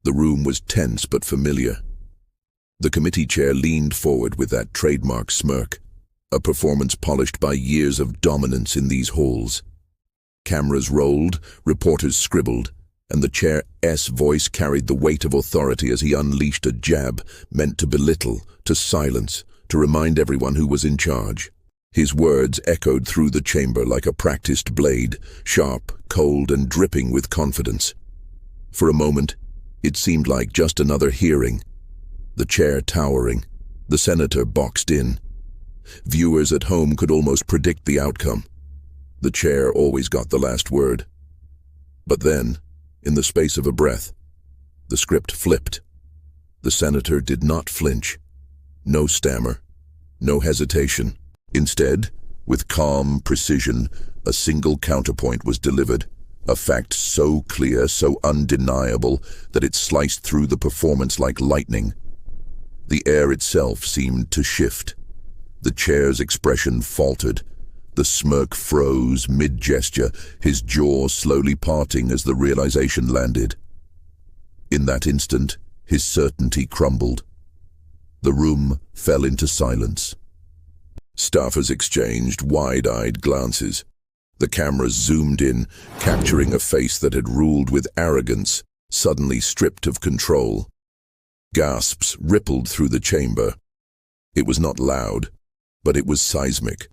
The room was tense but familiar. The committee chair leaned forward with that trademark smirk, a performance polished by years of dominance in these halls. Cameras rolled, reporters scribbled, and the chair's voice carried the weight of authority as he unleashed a jab meant to belittle, to silence, to remind everyone who was in charge. His words echoed through the chamber like a practiced blade, sharp, cold, and dripping with confidence. For a moment, it seemed like just another hearing. The chair towering, the senator boxed in. Viewers at home could almost predict the outcome. The chair always got the last word. But then, in the space of a breath, the script flipped. The senator did not flinch. No stammer, no hesitation. Instead, with calm precision, a single counterpoint was delivered, a fact so clear, so undeniable, that it sliced through the performance like lightning. The air itself seemed to shift. The chair's expression faltered. The smirk froze mid-gesture, his jaw slowly parting as the realization landed. In that instant, his certainty crumbled. The room fell into silence. Staffers exchanged wide-eyed glances. The cameras zoomed in, capturing a face that had ruled with arrogance, suddenly stripped of control. Gasps rippled through the chamber. It was not loud, but it was seismic.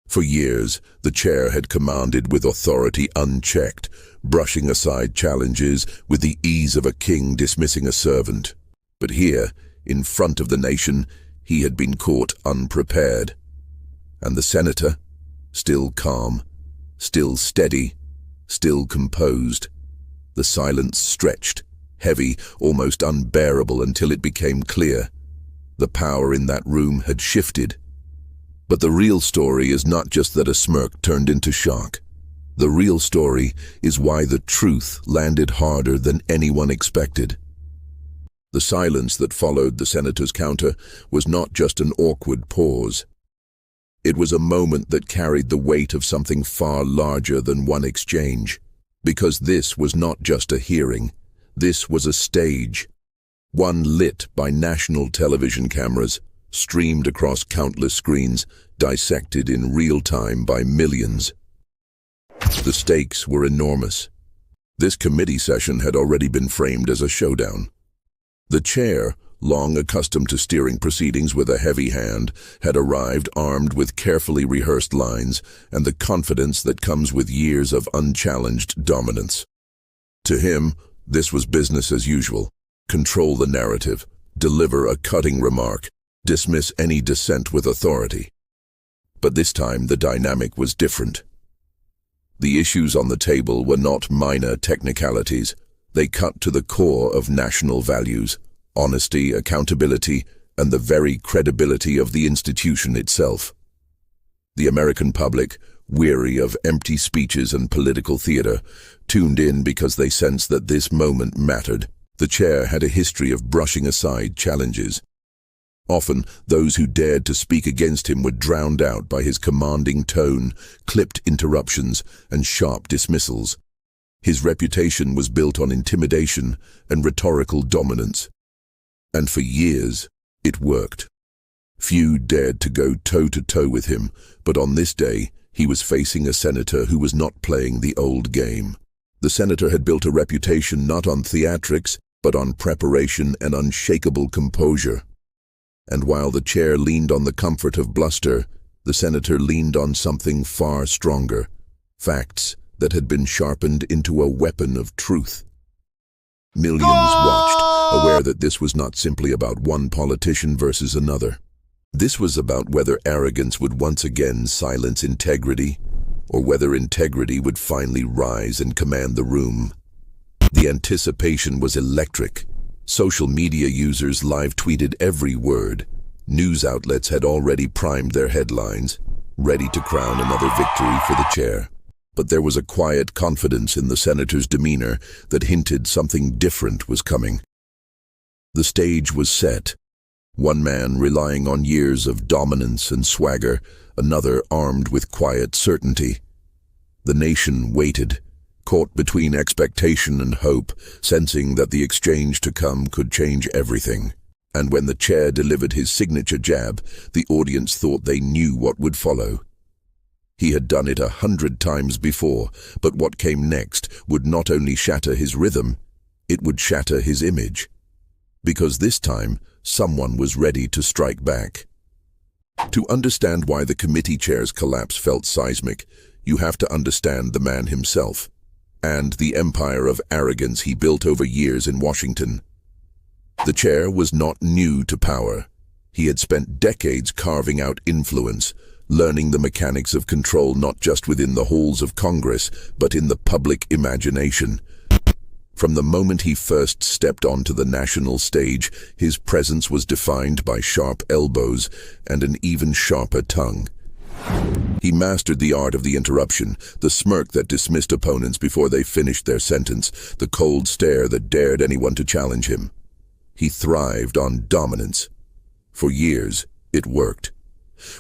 For years, the chair had commanded with authority unchecked, brushing aside challenges with the ease of a king dismissing a servant. But here, in front of the nation, he had been caught unprepared. And the senator, still calm, still steady, still composed. The silence stretched, heavy, almost unbearable, until it became clear. The power in that room had shifted. But the real story is not just that a smirk turned into shock. The real story is why the truth landed harder than anyone expected. The silence that followed the senator's counter was not just an awkward pause. It was a moment that carried the weight of something far larger than one exchange. Because this was not just a hearing. This was a stage. One lit by national television cameras, streamed across countless screens, dissected in real time by millions. The stakes were enormous. This committee session had already been framed as a showdown. The chair, long accustomed to steering proceedings with a heavy hand, had arrived armed with carefully rehearsed lines and the confidence that comes with years of unchallenged dominance. To him, this was business as usual. Control the narrative, deliver a cutting remark, dismiss any dissent with authority. But this time the dynamic was different. The issues on the table were not minor technicalities. They cut to the core of national values, honesty, accountability, and the very credibility of the institution itself. The American public, weary of empty speeches and political theater, tuned in because they sensed that this moment mattered. The chair had a history of brushing aside challenges. Often, those who dared to speak against him were drowned out by his commanding tone, clipped interruptions, and sharp dismissals. His reputation was built on intimidation and rhetorical dominance. And for years, it worked. Few dared to go toe-to-toe with him, but on this day, he was facing a senator who was not playing the old game. The senator had built a reputation not on theatrics, but on preparation and unshakable composure. And while the chair leaned on the comfort of bluster, the senator leaned on something far stronger, facts that had been sharpened into a weapon of truth. Millions watched, aware that this was not simply about one politician versus another. This was about whether arrogance would once again silence integrity, or whether integrity would finally rise and command the room. The anticipation was electric. Social media users live-tweeted every word. News outlets had already primed their headlines, ready to crown another victory for the chair. But there was a quiet confidence in the senator's demeanor that hinted something different was coming. The stage was set. One man relying on years of dominance and swagger, another armed with quiet certainty. The nation waited, caught between expectation and hope, sensing that the exchange to come could change everything. And when the chair delivered his signature jab, the audience thought they knew what would follow. He had done it 100 times before, but what came next would not only shatter his rhythm, it would shatter his image. Because this time, someone was ready to strike back. To understand why the committee chair's collapse felt seismic, you have to understand the man himself, and the empire of arrogance he built over years in Washington. The chair was not new to power. He had spent decades carving out influence, learning the mechanics of control not just within the halls of Congress, but in the public imagination. From the moment he first stepped onto the national stage, his presence was defined by sharp elbows and an even sharper tongue. He mastered the art of the interruption, the smirk that dismissed opponents before they finished their sentence, the cold stare that dared anyone to challenge him. He thrived on dominance. For years, it worked.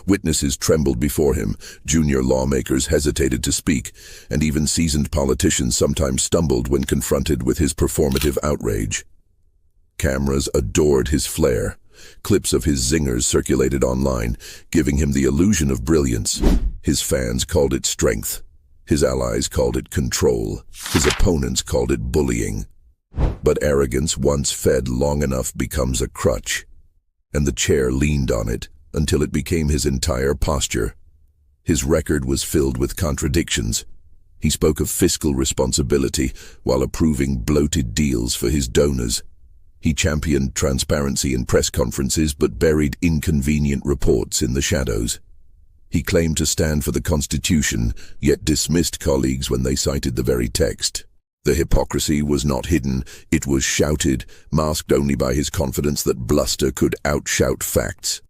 Witnesses trembled before him, junior lawmakers hesitated to speak, and even seasoned politicians sometimes stumbled when confronted with his performative outrage. Cameras adored his flair. Clips of his zingers circulated online, giving him the illusion of brilliance. His fans called it strength. His allies called it control. His opponents called it bullying. But arrogance, once fed long enough, becomes a crutch, and the chair leaned on it until it became his entire posture. His record was filled with contradictions. He spoke of fiscal responsibility while approving bloated deals for his donors. He championed transparency in press conferences but buried inconvenient reports in the shadows. He claimed to stand for the Constitution, yet dismissed colleagues when they cited the very text. The hypocrisy was not hidden, it was shouted, masked only by his confidence that bluster could outshout facts.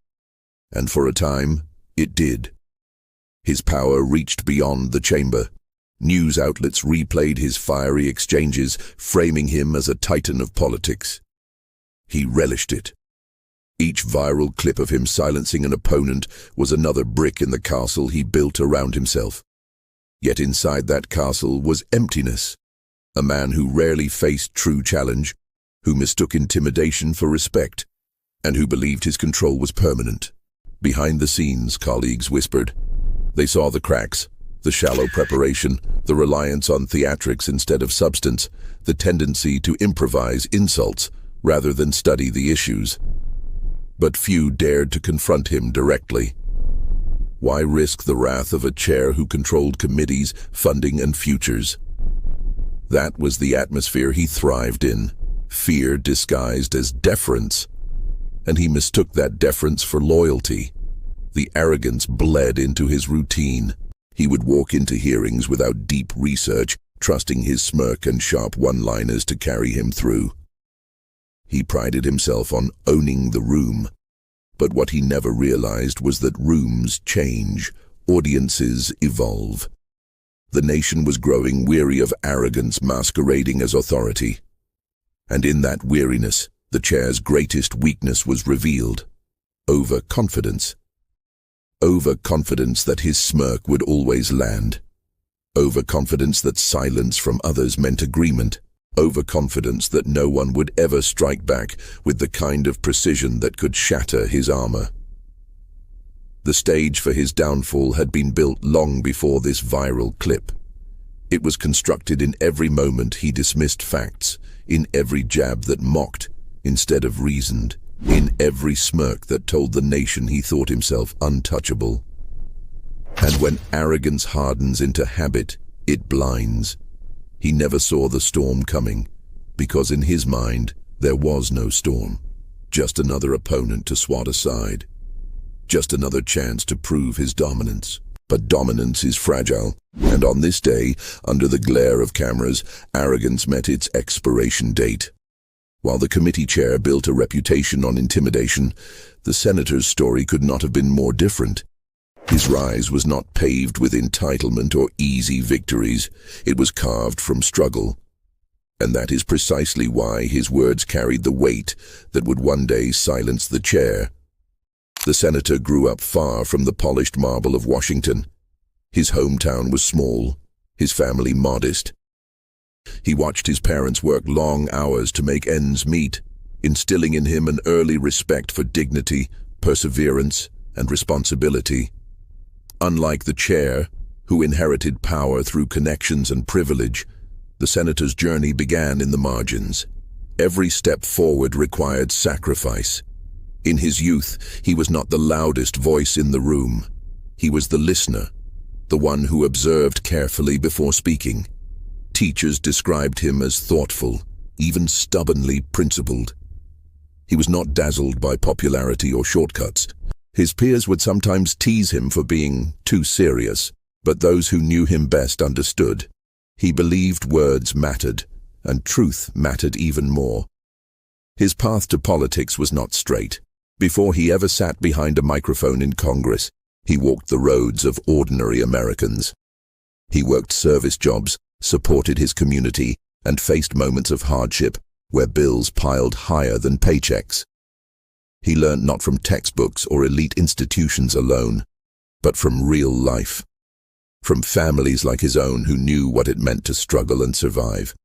And for a time, it did. His power reached beyond the chamber. News outlets replayed his fiery exchanges, framing him as a titan of politics. He relished it. Each viral clip of him silencing an opponent was another brick in the castle he built around himself. Yet inside that castle was emptiness. A man who rarely faced true challenge, who mistook intimidation for respect, and who believed his control was permanent. Behind the scenes, colleagues whispered. They saw the cracks, the shallow preparation, the reliance on theatrics instead of substance, the tendency to improvise insults rather than study the issues. But few dared to confront him directly. Why risk the wrath of a chair who controlled committees, funding, and futures? That was the atmosphere he thrived in, fear disguised as deference. And he mistook that deference for loyalty. The arrogance bled into his routine. He would walk into hearings without deep research, trusting his smirk and sharp one-liners to carry him through. He prided himself on owning the room. But what he never realized was that rooms change, audiences evolve. The nation was growing weary of arrogance masquerading as authority. And in that weariness, the chair's greatest weakness was revealed: overconfidence. Overconfidence that his smirk would always land. Overconfidence that silence from others meant agreement. Overconfidence that no one would ever strike back with the kind of precision that could shatter his armor. The stage for his downfall had been built long before this viral clip. It was constructed in every moment he dismissed facts, in every jab that mocked instead of reasoned, in every smirk that told the nation he thought himself untouchable. And when arrogance hardens into habit, it blinds. He never saw the storm coming, because in his mind there was no storm, just another opponent to swat aside, just another chance to prove his dominance. But dominance is fragile, and on this day, under the glare of cameras, arrogance met its expiration date. While the committee chair built a reputation on intimidation, the senator's story could not have been more different. His rise was not paved with entitlement or easy victories. It was carved from struggle. And that is precisely why his words carried the weight that would one day silence the chair. The senator grew up far from the polished marble of Washington. His hometown was small, his family modest, He watched his parents work long hours to make ends meet, instilling in him an early respect for dignity, perseverance, and responsibility. Unlike the chair, who inherited power through connections and privilege, the senator's journey began in the margins. Every step forward required sacrifice. In his youth, he was not the loudest voice in the room. He was the listener, the one who observed carefully before speaking. Teachers described him as thoughtful, even stubbornly principled. He was not dazzled by popularity or shortcuts. His peers would sometimes tease him for being too serious, but those who knew him best understood. He believed words mattered, and truth mattered even more. His path to politics was not straight. Before he ever sat behind a microphone in Congress, he walked the roads of ordinary Americans. He worked service jobs, supported his community, and faced moments of hardship where bills piled higher than paychecks. He learned not from textbooks or elite institutions alone, but from real life. From families like his own who knew what it meant to struggle and survive.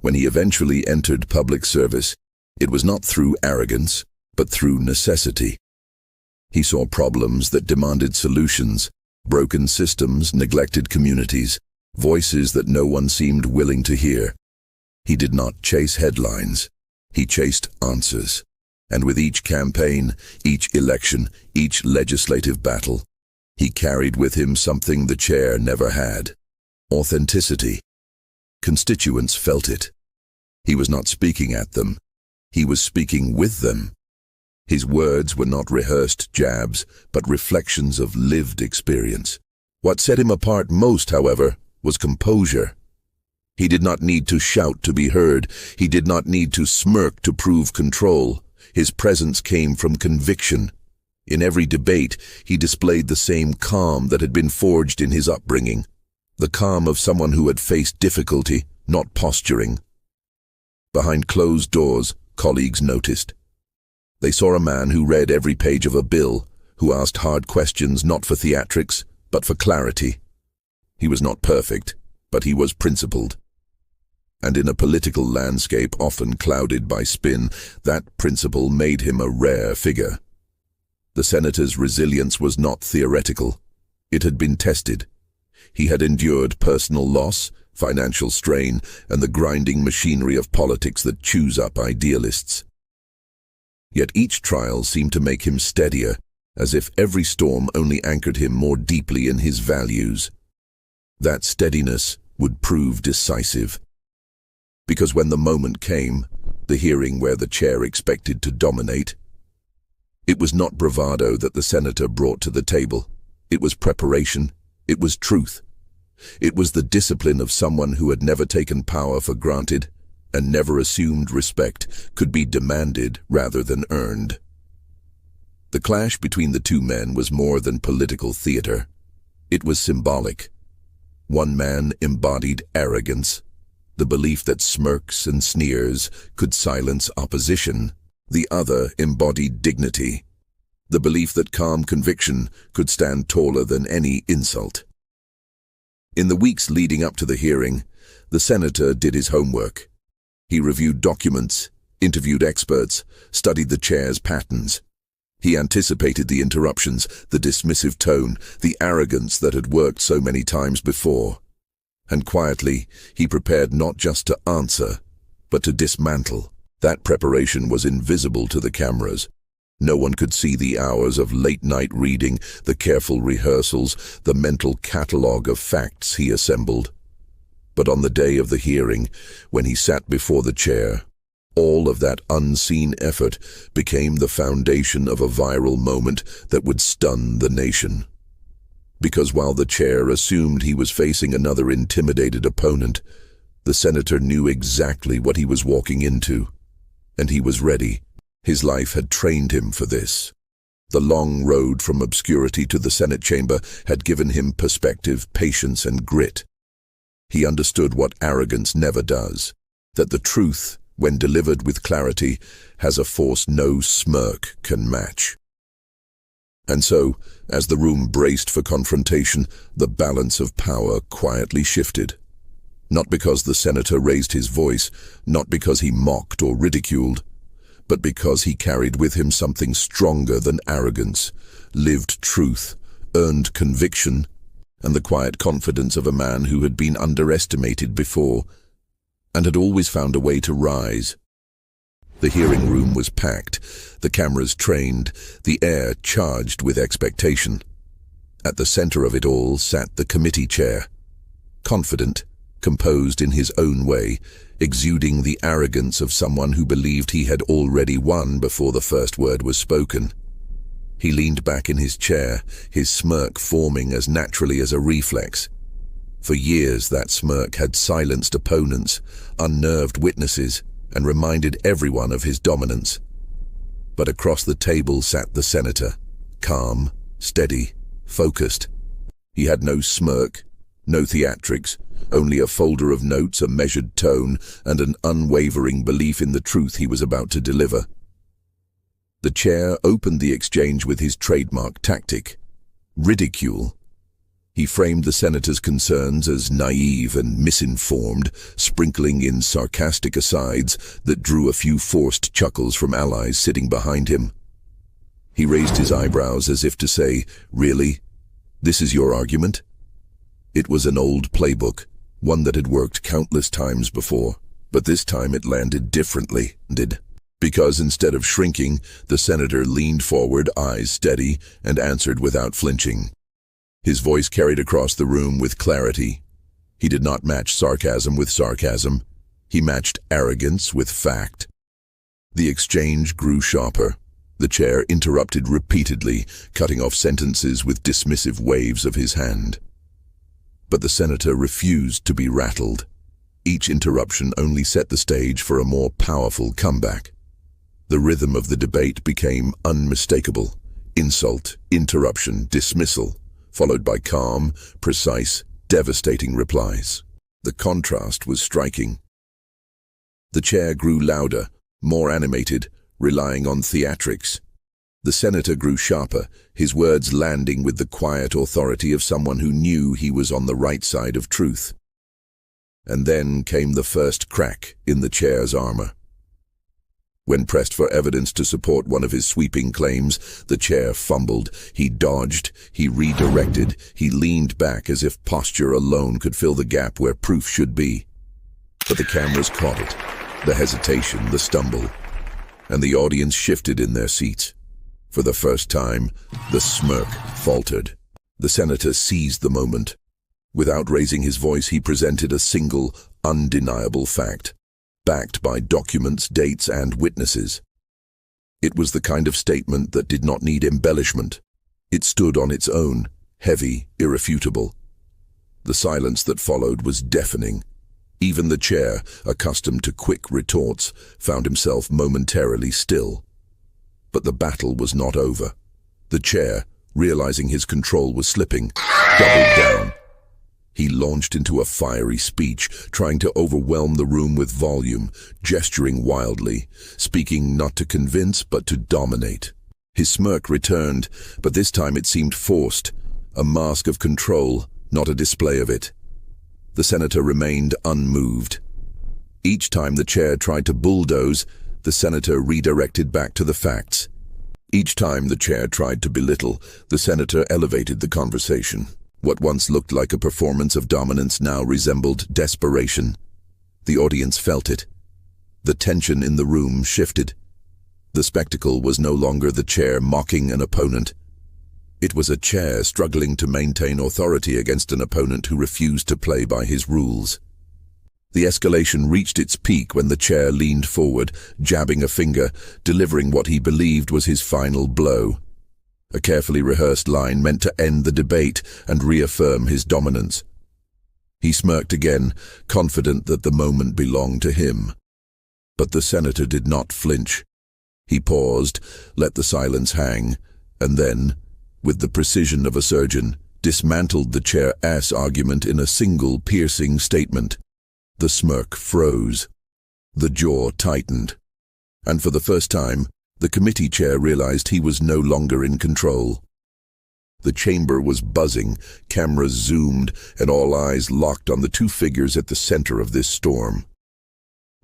When he eventually entered public service, it was not through arrogance, but through necessity. He saw problems that demanded solutions, broken systems, neglected communities, voices that no one seemed willing to hear. He did not chase headlines. He chased answers. And with each campaign, each election, each legislative battle, he carried with him something the chair never had: authenticity. Constituents felt it. He was not speaking at them. He was speaking with them. His words were not rehearsed jabs, but reflections of lived experience. What set him apart most, however, was composure. He did not need to shout to be heard. He did not need to smirk to prove control. His presence came from conviction. In every debate, he displayed the same calm that had been forged in his upbringing. The calm of someone who had faced difficulty, not posturing. Behind closed doors, colleagues noticed. They saw a man who read every page of a bill, who asked hard questions not for theatrics, but for clarity. He was not perfect, but he was principled. And in a political landscape often clouded by spin, that principle made him a rare figure. The senator's resilience was not theoretical. It had been tested. He had endured personal loss, financial strain, and the grinding machinery of politics that chews up idealists. Yet each trial seemed to make him steadier, as if every storm only anchored him more deeply in his values. That steadiness would prove decisive. Because when the moment came, the hearing where the chair expected to dominate, it was not bravado that the senator brought to the table. It was preparation. It was truth. It was the discipline of someone who had never taken power for granted and never assumed respect could be demanded rather than earned. The clash between the two men was more than political theater. It was symbolic. One man embodied arrogance, the belief that smirks and sneers could silence opposition. The other embodied dignity, the belief that calm conviction could stand taller than any insult. In the weeks leading up to the hearing, the senator did his homework. He reviewed documents, interviewed experts, studied the chair's patterns. He anticipated the interruptions, the dismissive tone, the arrogance that had worked so many times before. And quietly, he prepared not just to answer, but to dismantle. That preparation was invisible to the cameras. No one could see the hours of late-night reading, the careful rehearsals, the mental catalogue of facts he assembled. But on the day of the hearing, when he sat before the chair, all of that unseen effort became the foundation of a viral moment that would stun the nation. Because while the chair assumed he was facing another intimidated opponent, the senator knew exactly what he was walking into. And he was ready. His life had trained him for this. The long road from obscurity to the Senate chamber had given him perspective, patience, and grit. He understood what arrogance never does, that the truth, when delivered with clarity, has a force no smirk can match. And so, as the room braced for confrontation, the balance of power quietly shifted. Not because the senator raised his voice, not because he mocked or ridiculed, but because he carried with him something stronger than arrogance, lived truth, earned conviction, and the quiet confidence of a man who had been underestimated before and had always found a way to rise. The hearing room was packed, the cameras trained, the air charged with expectation. At the center of it all sat the committee chair, confident, composed in his own way, exuding the arrogance of someone who believed he had already won before the first word was spoken. He leaned back in his chair, his smirk forming as naturally as a reflex. For years that smirk had silenced opponents, unnerved witnesses, and reminded everyone of his dominance. But across the table sat the senator, calm, steady, focused. He had no smirk, no theatrics, only a folder of notes, a measured tone, and an unwavering belief in the truth he was about to deliver. The chair opened the exchange with his trademark tactic, ridicule. He framed the senator's concerns as naive and misinformed, sprinkling in sarcastic asides that drew a few forced chuckles from allies sitting behind him. He raised his eyebrows as if to say, "Really? This is your argument?" It was an old playbook, one that had worked countless times before, but this time it landed differently, because instead of shrinking, the senator leaned forward, eyes steady, and answered without flinching. His voice carried across the room with clarity. He did not match sarcasm with sarcasm. He matched arrogance with fact. The exchange grew sharper. The chair interrupted repeatedly, cutting off sentences with dismissive waves of his hand. But the senator refused to be rattled. Each interruption only set the stage for a more powerful comeback. The rhythm of the debate became unmistakable. Insult, interruption, dismissal, followed by calm, precise, devastating replies. The contrast was striking. The chair grew louder, more animated, relying on theatrics. The senator grew sharper, his words landing with the quiet authority of someone who knew he was on the right side of truth. And then came the first crack in the chair's armor. When pressed for evidence to support one of his sweeping claims, the chair fumbled. He dodged, he redirected, he leaned back as if posture alone could fill the gap where proof should be. But the cameras caught it, the hesitation, the stumble, and the audience shifted in their seats. For the first time, the smirk faltered. The senator seized the moment. Without raising his voice, he presented a single, undeniable fact, backed by documents, dates, and witnesses. It was the kind of statement that did not need embellishment. It stood on its own, heavy, irrefutable. The silence that followed was deafening. Even the chair, accustomed to quick retorts, found himself momentarily still. But the battle was not over. The chair, realizing his control was slipping, doubled down. He launched into a fiery speech, trying to overwhelm the room with volume, gesturing wildly, speaking not to convince but to dominate. His smirk returned, but this time it seemed forced, a mask of control, not a display of it. The senator remained unmoved. Each time the chair tried to bulldoze, the senator redirected back to the facts. Each time the chair tried to belittle, the senator elevated the conversation. What once looked like a performance of dominance now resembled desperation. The audience felt it. The tension in the room shifted. The spectacle was no longer the chair mocking an opponent. It was a chair struggling to maintain authority against an opponent who refused to play by his rules. The escalation reached its peak when the chair leaned forward, jabbing a finger, delivering what he believed was his final blow. A carefully rehearsed line meant to end the debate and reaffirm his dominance. He smirked again, confident that the moment belonged to him. But the senator did not flinch. He paused, let the silence hang, and then, with the precision of a surgeon, dismantled the chair's argument in a single piercing statement. The smirk froze. The jaw tightened. And for the first time, the committee chair realized he was no longer in control. The chamber was buzzing, cameras zoomed, and all eyes locked on the two figures at the center of this storm.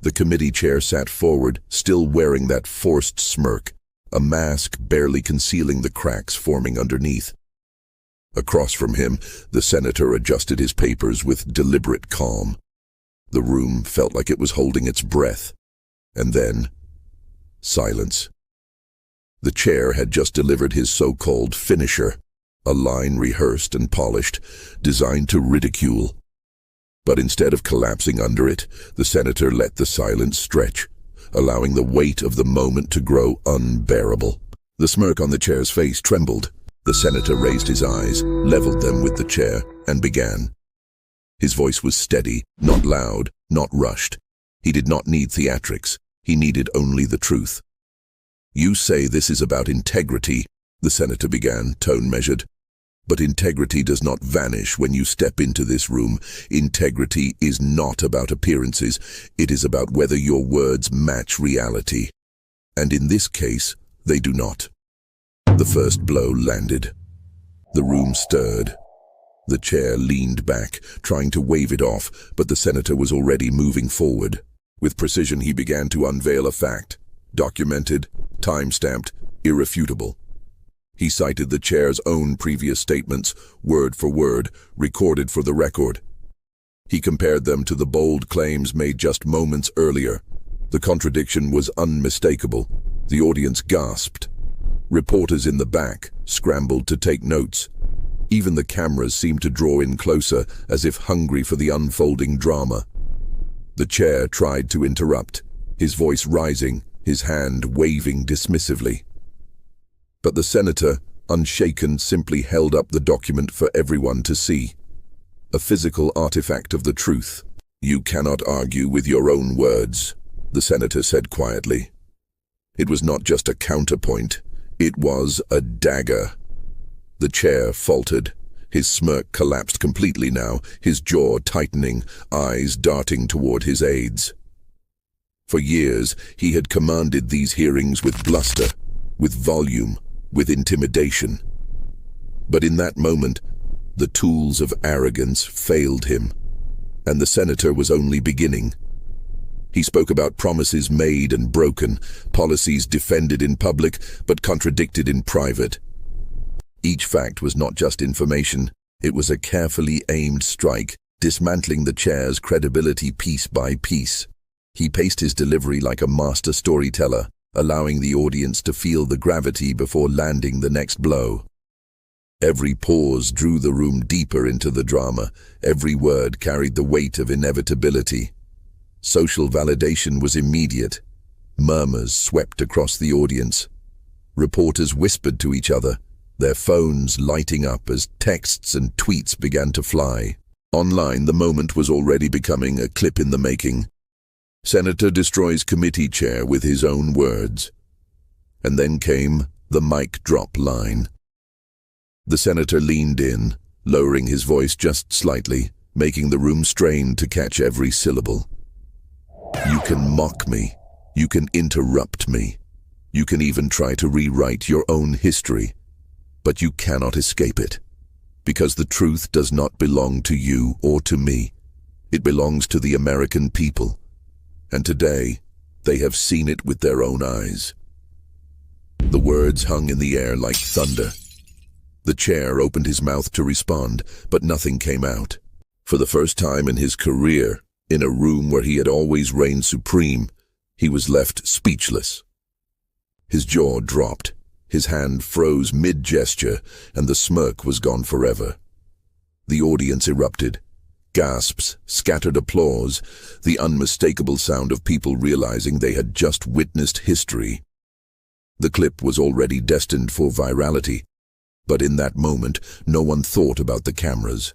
The committee chair sat forward, still wearing that forced smirk, a mask barely concealing the cracks forming underneath. Across from him, the senator adjusted his papers with deliberate calm. The room felt like it was holding its breath. And then, silence. The chair had just delivered his so-called finisher, a line rehearsed and polished, designed to ridicule. But instead of collapsing under it, the senator let the silence stretch, allowing the weight of the moment to grow unbearable. The smirk on the chair's face trembled. The senator raised his eyes, leveled them with the chair, and began. His voice was steady, not loud, not rushed. He did not need theatrics. He needed only the truth. "You say this is about integrity," the senator began, tone measured. "But integrity does not vanish when you step into this room. Integrity is not about appearances. It is about whether your words match reality. And in this case, they do not." The first blow landed. The room stirred. The chair leaned back, trying to wave it off, but the senator was already moving forward. With precision, he began to unveil a fact, documented, time-stamped, irrefutable. He cited the chair's own previous statements, word for word, recorded for the record. He compared them to the bold claims made just moments earlier. The contradiction was unmistakable. The audience gasped. Reporters in the back scrambled to take notes. Even the cameras seemed to draw in closer, as if hungry for the unfolding drama. The chair tried to interrupt, his voice rising, his hand waving dismissively. But the senator, unshaken, simply held up the document for everyone to see. A physical artifact of the truth. "You cannot argue with your own words," the senator said quietly. It was not just a counterpoint. It was a dagger. The chair faltered. His smirk collapsed completely now, his jaw tightening, eyes darting toward his aides. For years, he had commanded these hearings with bluster, with volume, with intimidation. But in that moment, the tools of arrogance failed him, and the senator was only beginning. He spoke about promises made and broken, policies defended in public but contradicted in private. Each fact was not just information, it was a carefully aimed strike, dismantling the chair's credibility piece by piece. He paced his delivery like a master storyteller, allowing the audience to feel the gravity before landing the next blow. Every pause drew the room deeper into the drama. Every word carried the weight of inevitability. Social validation was immediate. Murmurs swept across the audience. Reporters whispered to each other, their phones lighting up as texts and tweets began to fly. Online, the moment was already becoming a clip in the making. Senator destroys committee chair with his own words. And then came the mic drop line. The senator leaned in, lowering his voice just slightly, making the room strain to catch every syllable. "You can mock me. You can interrupt me. You can even try to rewrite your own history. But you cannot escape it. Because the truth does not belong to you or to me. It belongs to the American people. And today, they have seen it with their own eyes." The words hung in the air like thunder. The chair opened his mouth to respond, but nothing came out. For the first time in his career, in a room where he had always reigned supreme, he was left speechless. His jaw dropped, his hand froze mid-gesture, and the smirk was gone forever. The audience erupted. Gasps, scattered applause, the unmistakable sound of people realizing they had just witnessed history. The clip was already destined for virality, but in that moment, no one thought about the cameras.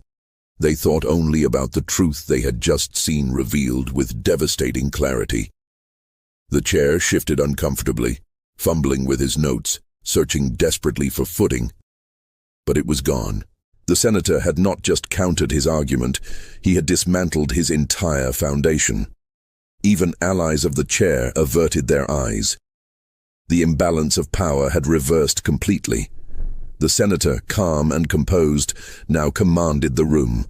They thought only about the truth they had just seen revealed with devastating clarity. The chair shifted uncomfortably, fumbling with his notes, searching desperately for footing. But it was gone. The senator had not just countered his argument, he had dismantled his entire foundation. Even allies of the chair averted their eyes. The imbalance of power had reversed completely. The senator, calm and composed, now commanded the room.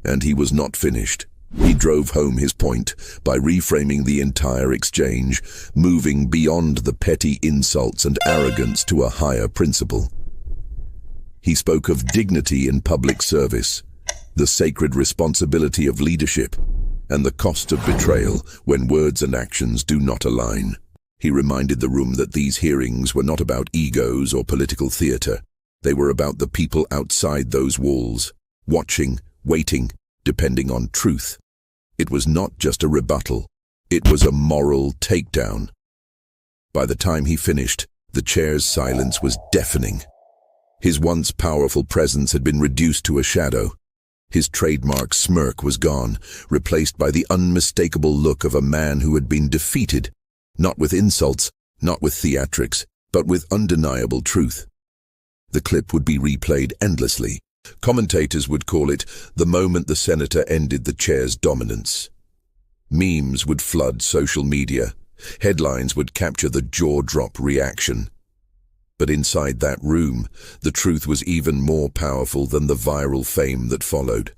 And he was not finished. He drove home his point by reframing the entire exchange, moving beyond the petty insults and arrogance to a higher principle. He spoke of dignity in public service, the sacred responsibility of leadership, and the cost of betrayal when words and actions do not align. He reminded the room that these hearings were not about egos or political theater. They were about the people outside those walls, watching, waiting, depending on truth. It was not just a rebuttal. It was a moral takedown. By the time he finished, the chair's silence was deafening. His once powerful presence had been reduced to a shadow. His trademark smirk was gone, replaced by the unmistakable look of a man who had been defeated, not with insults, not with theatrics, but with undeniable truth. The clip would be replayed endlessly. Commentators would call it the moment the senator ended the chair's dominance. Memes would flood social media. Headlines would capture the jaw-drop reaction. But inside that room, the truth was even more powerful than the viral fame that followed.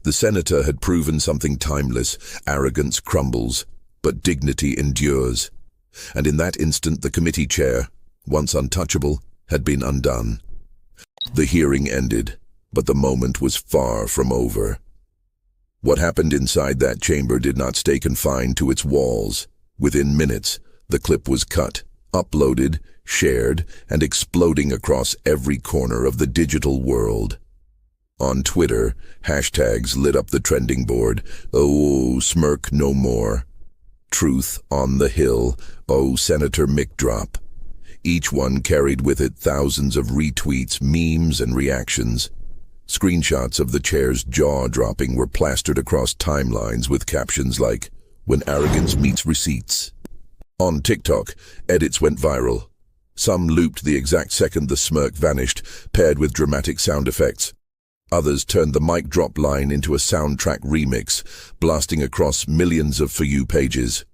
The senator had proven something timeless. Arrogance crumbles, but dignity endures. And in that instant, the committee chair, once untouchable, had been undone. The hearing ended, but the moment was far from over. What happened inside that chamber did not stay confined to its walls. Within minutes, the clip was cut, uploaded, shared, and exploding across every corner of the digital world. On Twitter, hashtags lit up the trending board. Oh, smirk no more. Truth on the hill. Oh, Senator Mick drop. Each one carried with it thousands of retweets, memes, and reactions. Screenshots of the chair's jaw-dropping were plastered across timelines with captions like, "When arrogance meets receipts." On TikTok, edits went viral. Some looped the exact second the smirk vanished, paired with dramatic sound effects. Others turned the mic drop line into a soundtrack remix, blasting across millions of For You pages.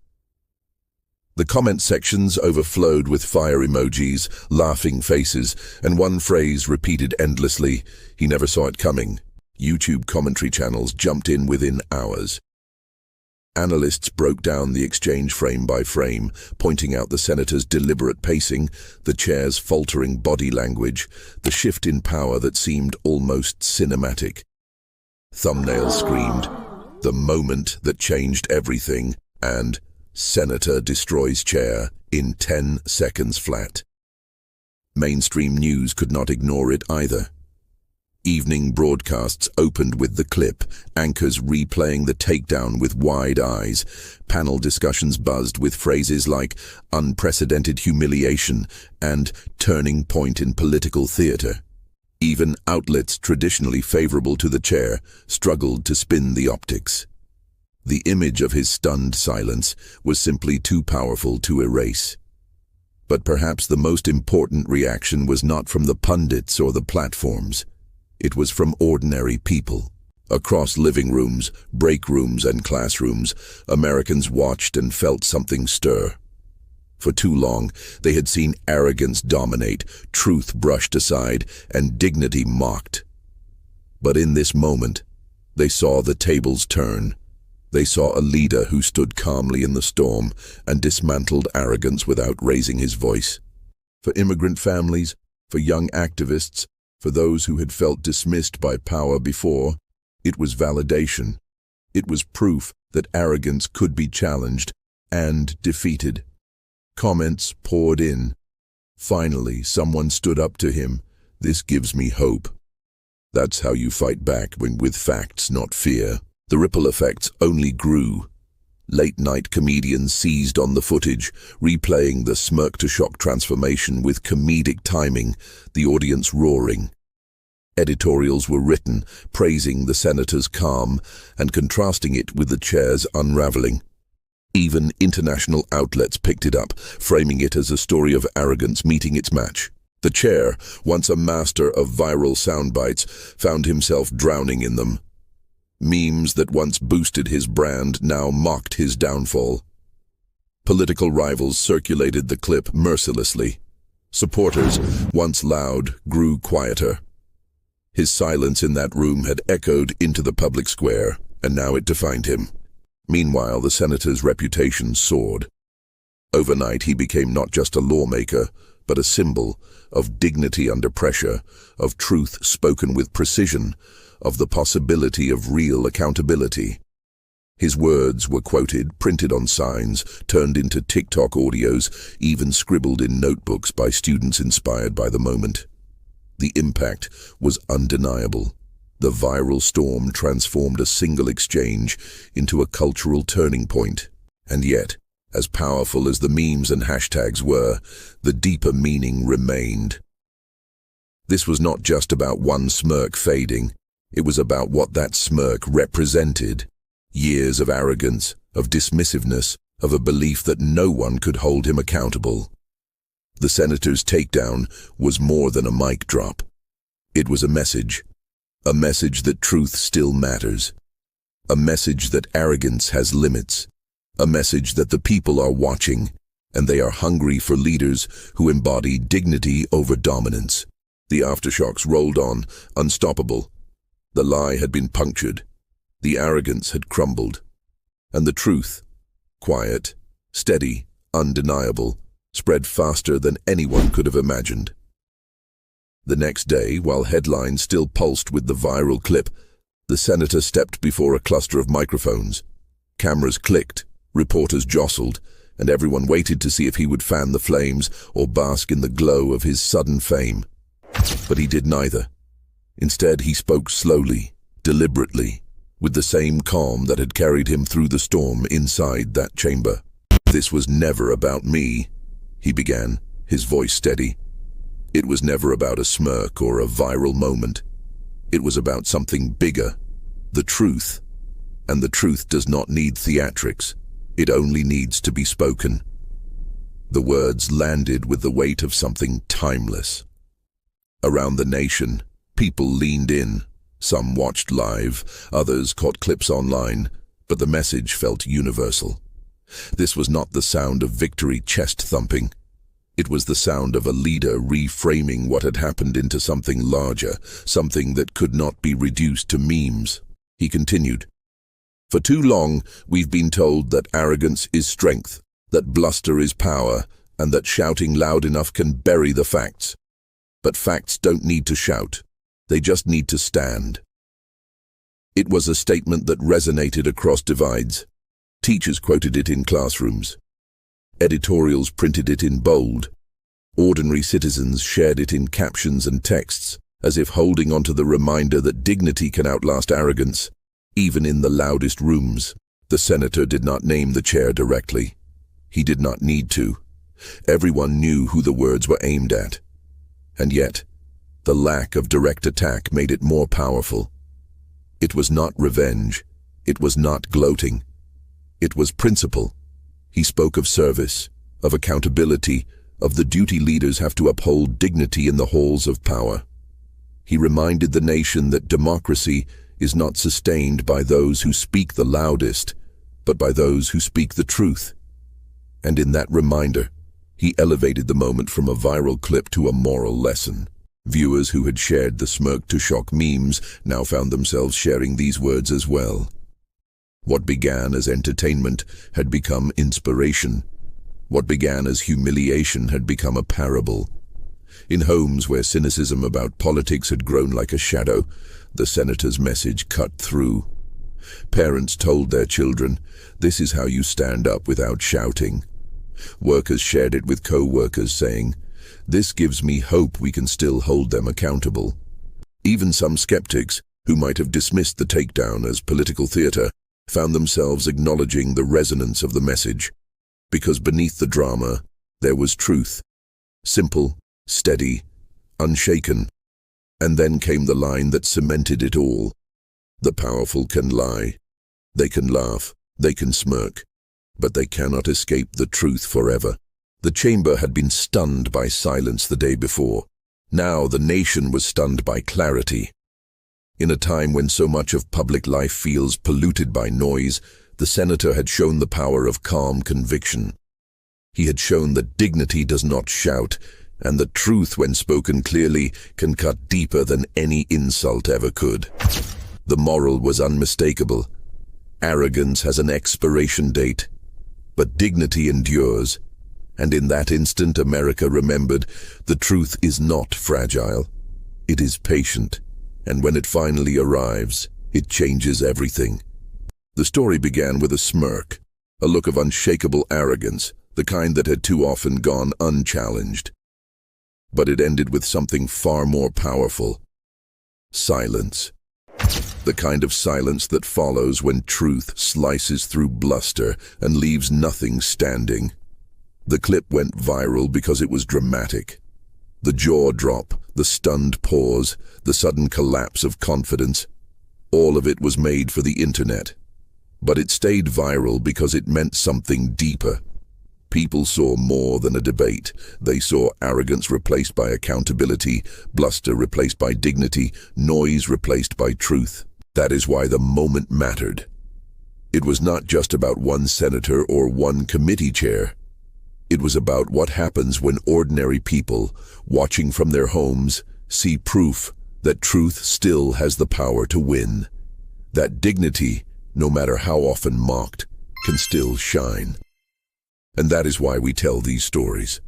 The comment sections overflowed with fire emojis, laughing faces, and one phrase repeated endlessly, "He never saw it coming." YouTube commentary channels jumped in within hours. Analysts broke down the exchange frame by frame, pointing out the senator's deliberate pacing, the chair's faltering body language, the shift in power that seemed almost cinematic. Thumbnails screamed, "The moment that changed everything," and "Senator destroys chair in 10 seconds flat." Mainstream news could not ignore it either. Evening broadcasts opened with the clip, anchors replaying the takedown with wide eyes. Panel discussions buzzed with phrases like "unprecedented humiliation" and "turning point in political theater." Even outlets traditionally favorable to the chair struggled to spin the optics. The image of his stunned silence was simply too powerful to erase. But perhaps the most important reaction was not from the pundits or the platforms. It was from ordinary people. Across living rooms, break rooms, and classrooms, Americans watched and felt something stir. For too long, they had seen arrogance dominate, truth brushed aside, and dignity mocked. But in this moment, they saw the tables turn. They saw a leader who stood calmly in the storm and dismantled arrogance without raising his voice. For immigrant families, for young activists, for those who had felt dismissed by power before, it was validation. It was proof that arrogance could be challenged and defeated. Comments poured in. "Finally, someone stood up to him. This gives me hope." That's how you fight back with facts, not fear. The ripple effects only grew. Late-night comedians seized on the footage, replaying the smirk-to-shock transformation with comedic timing, the audience roaring. Editorials were written, praising the senator's calm and contrasting it with the chair's unraveling. Even international outlets picked it up, framing it as a story of arrogance meeting its match. The chair, once a master of viral soundbites, found himself drowning in them. Memes that once boosted his brand now mocked his downfall. Political rivals circulated the clip mercilessly. Supporters, once loud, grew quieter. His silence in that room had echoed into the public square, and now it defined him. Meanwhile, the senator's reputation soared. Overnight, he became not just a lawmaker, but a symbol of dignity under pressure, of truth spoken with precision, of the possibility of real accountability. His words were quoted, printed on signs, turned into TikTok audios, even scribbled in notebooks by students inspired by the moment. The impact was undeniable. The viral storm transformed a single exchange into a cultural turning point. And yet, as powerful as the memes and hashtags were, the deeper meaning remained. This was not just about one smirk fading. It was about what that smirk represented. Years of arrogance, of dismissiveness, of a belief that no one could hold him accountable. The senator's takedown was more than a mic drop. It was a message that truth still matters, a message that arrogance has limits, a message that the people are watching, and they are hungry for leaders who embody dignity over dominance. The aftershocks rolled on, unstoppable. The lie had been punctured, the arrogance had crumbled, and the truth, quiet, steady, undeniable, spread faster than anyone could have imagined. The next day, while headlines still pulsed with the viral clip, the senator stepped before a cluster of microphones. Cameras clicked, reporters jostled, and everyone waited to see if he would fan the flames or bask in the glow of his sudden fame. But he did neither. Instead, he spoke slowly, deliberately, with the same calm that had carried him through the storm inside that chamber. "This was never about me," he began, his voice steady. "It was never about a smirk or a viral moment. It was about something bigger, the truth. And the truth does not need theatrics. It only needs to be spoken." The words landed with the weight of something timeless. Around the nation, people leaned in. Some watched live, others caught clips online, but the message felt universal. This was not the sound of victory chest-thumping. It was the sound of a leader reframing what had happened into something larger, something that could not be reduced to memes. He continued, "For too long, we've been told that arrogance is strength, that bluster is power, and that shouting loud enough can bury the facts. But facts don't need to shout. They just need to stand." It was a statement that resonated across divides. Teachers quoted it in classrooms. Editorials printed it in bold. Ordinary citizens shared it in captions and texts, as if holding on to the reminder that dignity can outlast arrogance, even in the loudest rooms. The senator did not name the chair directly. He did not need to. Everyone knew who the words were aimed at. And yet, the lack of direct attack made it more powerful. It was not revenge. It was not gloating. It was principle. He spoke of service, of accountability, of the duty leaders have to uphold dignity in the halls of power. He reminded the nation that democracy is not sustained by those who speak the loudest, but by those who speak the truth. And in that reminder, he elevated the moment from a viral clip to a moral lesson. Viewers who had shared the smirk to shock memes now found themselves sharing these words as well. What began as entertainment had become inspiration. What began as humiliation had become a parable. In homes where cynicism about politics had grown like a shadow, the senator's message cut through. Parents told their children, "This is how you stand up without shouting." Workers shared it with co-workers, saying, "This gives me hope we can still hold them accountable." Even some skeptics, who might have dismissed the takedown as political theater, found themselves acknowledging the resonance of the message, because beneath the drama, there was truth. Simple, steady, unshaken. And then came the line that cemented it all. The powerful can lie. They can laugh. They can smirk. But they cannot escape the truth forever. The chamber had been stunned by silence the day before. Now the nation was stunned by clarity. In a time when so much of public life feels polluted by noise, the senator had shown the power of calm conviction. He had shown that dignity does not shout, And the truth, when spoken clearly, can cut deeper than any insult ever could. The moral was unmistakable. Arrogance has an expiration date, but dignity endures. And in that instant, America remembered the truth is not fragile. It is patient, and when it finally arrives, it changes everything. The story began with a smirk, a look of unshakable arrogance, the kind that had too often gone unchallenged. But it ended with something far more powerful. Silence. The kind of silence that follows when truth slices through bluster and leaves nothing standing. The clip went viral because it was dramatic. The jaw drop, the stunned pause, the sudden collapse of confidence. All of it was made for the internet. But it stayed viral because it meant something deeper. People saw more than a debate. They saw arrogance replaced by accountability, bluster replaced by dignity, noise replaced by truth. That is why the moment mattered. It was not just about one senator or one committee chair. It was about what happens when ordinary people, watching from their homes, see proof that truth still has the power to win. That dignity, no matter how often mocked, can still shine. And that is why we tell these stories.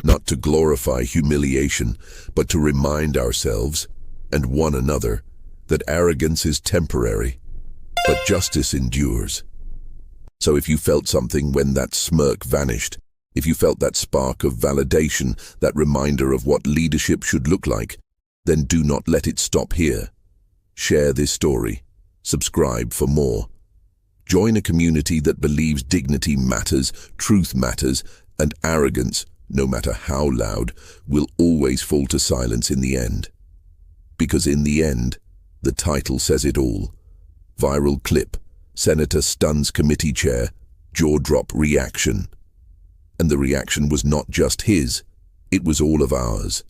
Not to glorify humiliation, but to remind ourselves, and one another, that arrogance is temporary, but justice endures. So if you felt something when that smirk vanished, if you felt that spark of validation, that reminder of what leadership should look like, then do not let it stop here. Share this story. Subscribe for more. Join a community that believes dignity matters, truth matters, and arrogance, no matter how loud, will always fall to silence in the end. Because in the end, the title says it all. Viral clip, Senator STUNS committee chair, jaw-drop reaction. And the reaction was not just his, it was all of ours.